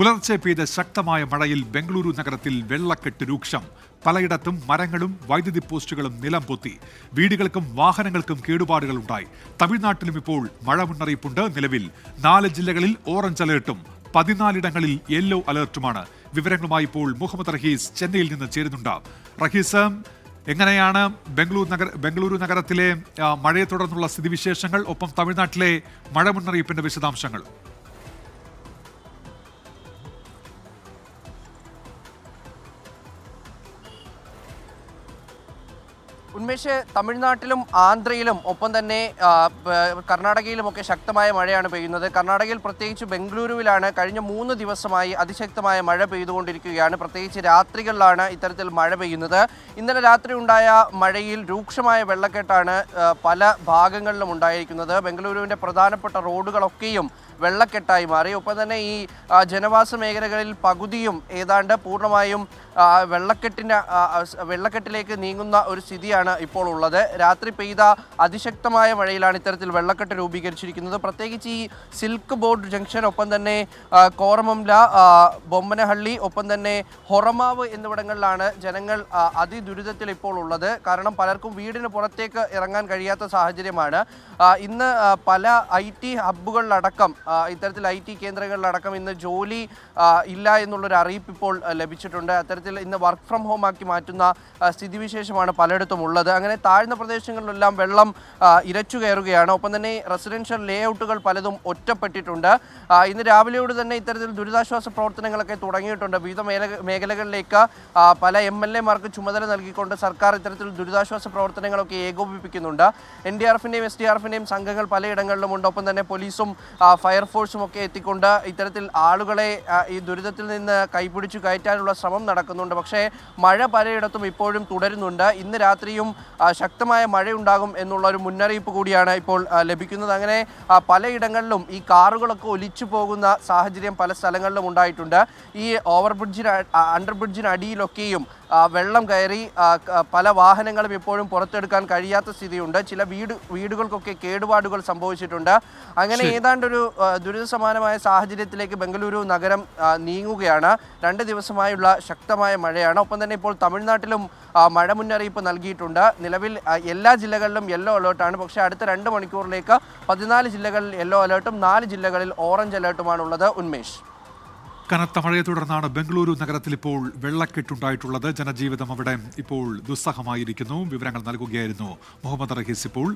പുലർച്ചെ പെയ്ത ശക്തമായ മഴയിൽ ബംഗളൂരു നഗരത്തിൽ വെള്ളക്കെട്ട് രൂക്ഷം. പലയിടത്തും മരങ്ങളും വൈദ്യുതി പോസ്റ്റുകളും നിലം പൊത്തി. വീടുകൾക്കും വാഹനങ്ങൾക്കും കേടുപാടുകളുണ്ടായി. തമിഴ്നാട്ടിലും ഇപ്പോൾ മഴ മുന്നറിയിപ്പുണ്ട്. നിലവിൽ 4 ജില്ലകളിൽ ഓറഞ്ച് അലേർട്ടും 14 യെല്ലോ അലേർട്ടുമാണ്. വിവരങ്ങളുമായി ഇപ്പോൾ മുഹമ്മദ് റഹീസ് ചെന്നൈയിൽ നിന്ന് ചേരുന്നുണ്ട്. റഹീസ്, എങ്ങനെയാണ് ബംഗളൂരു നഗരത്തിലെ മഴയെ തുടർന്നുള്ള സ്ഥിതിവിശേഷങ്ങൾ, ഒപ്പം തമിഴ്നാട്ടിലെ മഴ മുന്നറിയിപ്പിന്റെ വിശദാംശങ്ങൾ? ഉന്മേഷ്, തമിഴ്നാട്ടിലും ആന്ധ്രയിലും ഒപ്പം തന്നെ കർണാടകയിലുമൊക്കെ ശക്തമായ മഴയാണ് പെയ്യുന്നത്. കർണാടകയിൽ പ്രത്യേകിച്ച് ബംഗളൂരുവിലാണ് കഴിഞ്ഞ 3 ദിവസമായി അതിശക്തമായ മഴ പെയ്തുകൊണ്ടിരിക്കുകയാണ്. പ്രത്യേകിച്ച് രാത്രികളിലാണ് ഇത്തരത്തിൽ മഴ പെയ്യുന്നത്. ഇന്നലെ രാത്രി ഉണ്ടായ മഴയിൽ രൂക്ഷമായ വെള്ളക്കെട്ടാണ് പല ഭാഗങ്ങളിലും ഉണ്ടായിരിക്കുന്നത്. ബംഗളൂരുവിൻ്റെ പ്രധാനപ്പെട്ട റോഡുകളൊക്കെയും വെള്ളക്കെട്ടായി മാറി. ഒപ്പം തന്നെ ഈ ജനവാസ മേഖലകളിൽ പകുതിയും ഏതാണ്ട് പൂർണ്ണമായും വെള്ളക്കെട്ടിലേക്ക് നീങ്ങുന്ന ഒരു സ്ഥിതിയാണ് ഇപ്പോൾ ഉള്ളത്. രാത്രി പെയ്ത അതിശക്തമായ മഴയിലാണ് ഇത്തരത്തിൽ വെള്ളക്കെട്ട് രൂപീകരിച്ചിരിക്കുന്നത്. പ്രത്യേകിച്ച് ഈ സിൽക്ക് ബോർഡ് ജംഗ്ഷൻ, ഒപ്പം തന്നെ കോറമംല, ബൊമ്മനഹള്ളി, ഒപ്പം തന്നെ ഹൊറമാവ് എന്നിവിടങ്ങളിലാണ് ജനങ്ങൾ അതിദുരിതത്തിൽ ഇപ്പോൾ ഉള്ളത്. കാരണം പലർക്കും വീടിന് പുറത്തേക്ക് ഇറങ്ങാൻ കഴിയാത്ത സാഹചര്യമാണ്. ഇന്ന് പല IT ഹബ്ബുകളിലടക്കം, ഇത്തരത്തിൽ IT കേന്ദ്രങ്ങളിലടക്കം ഇന്ന് ജോലി ഇല്ല എന്നുള്ളൊരു അറിയിപ്പ് ഇപ്പോൾ ലഭിച്ചിട്ടുണ്ട്. അത്തരത്തിൽ ഇന്ന് വർക്ക് ഫ്രം ഹോം ആക്കി മാറ്റുന്ന സ്ഥിതിവിശേഷമാണ് പലയിടത്തും ഉള്ളത്. അങ്ങനെ താഴ്ന്ന പ്രദേശങ്ങളിലെല്ലാം വെള്ളം ഇരച്ചു കയറുകയാണ്. ഒപ്പം തന്നെ റെസിഡൻഷ്യൽ ലേഔട്ടുകൾ പലതും ഒറ്റപ്പെട്ടിട്ടുണ്ട്. ഇന്ന് രാവിലെയോട് തന്നെ ഇത്തരത്തിൽ ദുരിതാശ്വാസ പ്രവർത്തനങ്ങളൊക്കെ തുടങ്ങിയിട്ടുണ്ട്. വിവിധ മേഖലകളിലേക്ക് പല MLA മാർക്ക് ചുമതല നൽകിക്കൊണ്ട് സർക്കാർ ഇത്തരത്തിൽ ദുരിതാശ്വാസ പ്രവർത്തനങ്ങളൊക്കെ ഏകോപിപ്പിക്കുന്നുണ്ട്. NDRFിൻ്റെയും SDRFിൻ്റെയും സംഘങ്ങൾ പലയിടങ്ങളിലുമുണ്ട്. ഒപ്പം തന്നെ പോലീസും ഫയർഫോഴ്സും ഒക്കെ എത്തിക്കൊണ്ട് ഇത്തരത്തിൽ ആളുകളെ ഈ ദുരിതത്തിൽ നിന്ന് കൈപിടിച്ചു കയറ്റാനുള്ള ശ്രമം നടക്കുന്നുണ്ട്. പക്ഷേ മഴ പലയിടത്തും ഇപ്പോഴും തുടരുന്നുണ്ട്. ഇന്ന് രാത്രിയും ശക്തമായ മഴയുണ്ടാകും എന്നുള്ളൊരു മുന്നറിയിപ്പ് കൂടിയാണ് ഇപ്പോൾ ലഭിക്കുന്നത്. അങ്ങനെ പലയിടങ്ങളിലും ഈ കാറുകളൊക്കെ ഒലിച്ചു പോകുന്ന സാഹചര്യം പല സ്ഥലങ്ങളിലും ഉണ്ടായിട്ടുണ്ട്. ഈ അണ്ടർ ബ്രിഡ്ജിനടിയിലൊക്കെയും വെള്ളം കയറി പല വാഹനങ്ങളും ഇപ്പോഴും പുറത്തെടുക്കാൻ കഴിയാത്ത സ്ഥിതിയുണ്ട്. ചില വീടുകൾക്കൊക്കെ കേടുപാടുകൾ സംഭവിച്ചിട്ടുണ്ട്. അങ്ങനെ ഏതാണ്ടൊരു ദുരിതസമാനമായ സാഹചര്യത്തിലേക്ക് ബംഗളൂരു നഗരം നീങ്ങുകയാണ്. 2 ദിവസമായുള്ള ശക്തമായ മഴയാണ്. ഒപ്പം തന്നെ ഇപ്പോൾ തമിഴ്നാട്ടിലും മഴ മുന്നറിയിപ്പ് നൽകിയിട്ടുണ്ട്. നിലവിൽ എല്ലാ ജില്ലകളിലും യെല്ലോ അലേർട്ടാണ്. പക്ഷേ അടുത്ത 2 മണിക്കൂറിലേക്ക് 14 ജില്ലകളിൽ യെല്ലോ അലേർട്ടും 4 ജില്ലകളിൽ ഓറഞ്ച് അലേർട്ടുമാണുള്ളത്. ഉന്മേഷ്, കനത്ത മഴയെ തുടർന്നാണ് ബംഗളൂരു നഗരത്തിൽ ഇപ്പോൾ വെള്ളക്കെട്ടുണ്ടായിട്ടുള്ളത്. ജനജീവിതം അവിടെ ഇപ്പോൾ ദുസ്സഹമായിരിക്കുന്നു. വിവരങ്ങൾ നൽകുകയായിരുന്നു മുഹമ്മദ് റഹീസ്. ഇപ്പോൾ